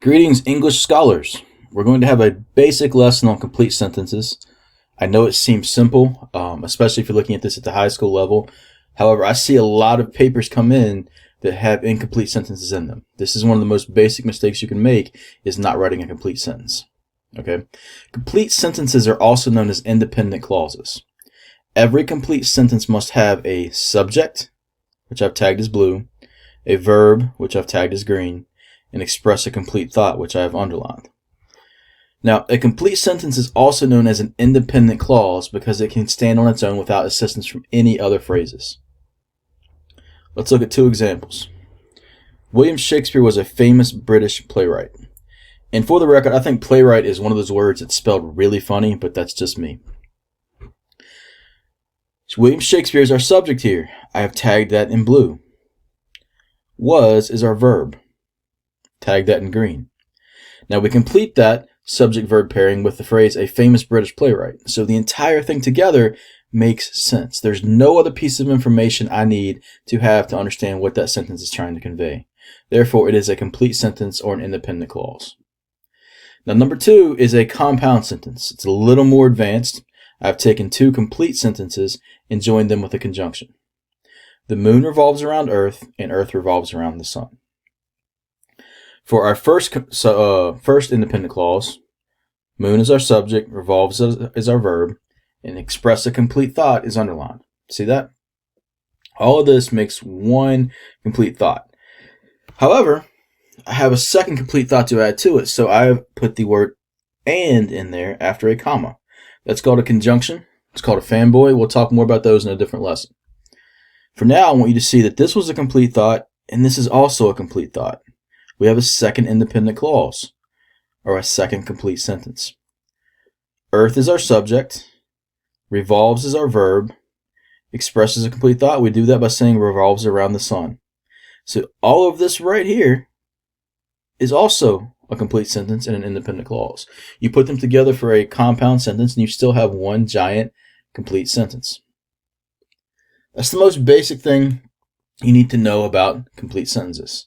Greetings, English scholars. We're going to have a basic lesson on complete sentences. I know it seems simple, especially if you're looking at this at the high school level. However, I see a lot of papers come in that have incomplete sentences in them. This is one of the most basic mistakes you can make, is not writing a complete sentence. Okay? Complete sentences are also known as independent clauses. Every complete sentence must have a subject, which I've tagged as blue, a verb, which I've tagged as green, and express a complete thought, which I have underlined. Now, a complete sentence is also known as an independent clause because it can stand on its own without assistance from any other phrases. Let's look at two examples. William Shakespeare was a famous British playwright. And for the record, I think playwright is one of those words that's spelled really funny, but that's just me. So William Shakespeare is our subject here. I have tagged that in blue. Was is our verb. Tag that in green. Now we complete that subject-verb pairing with the phrase a famous British playwright. So the entire thing together makes sense. There's no other piece of information I need to have to understand what that sentence is trying to convey. Therefore, it is a complete sentence or an independent clause. Now, number two is a compound sentence. It's a little more advanced. I've taken two complete sentences and joined them with a conjunction. The moon revolves around Earth, and Earth revolves around the sun. For our first independent clause, moon is our subject, revolves is our verb, and express a complete thought is underlined. See that? All of this makes one complete thought. However, I have a second complete thought to add to it, so I've put the word and in there after a comma. That's called a conjunction. It's called a fanboy. We'll talk more about those in a different lesson. For now, I want you to see that this was a complete thought, and this is also a complete thought. We have a second independent clause, or a second complete sentence. Earth is our subject, revolves is our verb, expresses a complete thought. We do that by saying revolves around the sun. So all of this right here is also a complete sentence and an independent clause. You put them together for a compound sentence, and you still have one giant complete sentence. That's the most basic thing you need to know about complete sentences.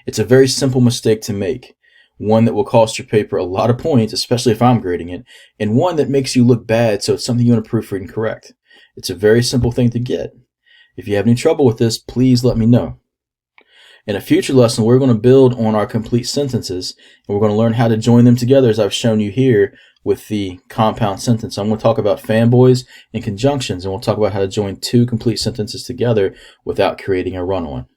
It's a very simple mistake to make, one that will cost your paper a lot of points, especially if I'm grading it, and one that makes you look bad, so it's something you want to proofread and correct. It's a very simple thing to get. If you have any trouble with this, please let me know. In a future lesson, we're going to build on our complete sentences, and we're going to learn how to join them together as I've shown you here with the compound sentence. I'm going to talk about fanboys and conjunctions, and we'll talk about how to join two complete sentences together without creating a run-on.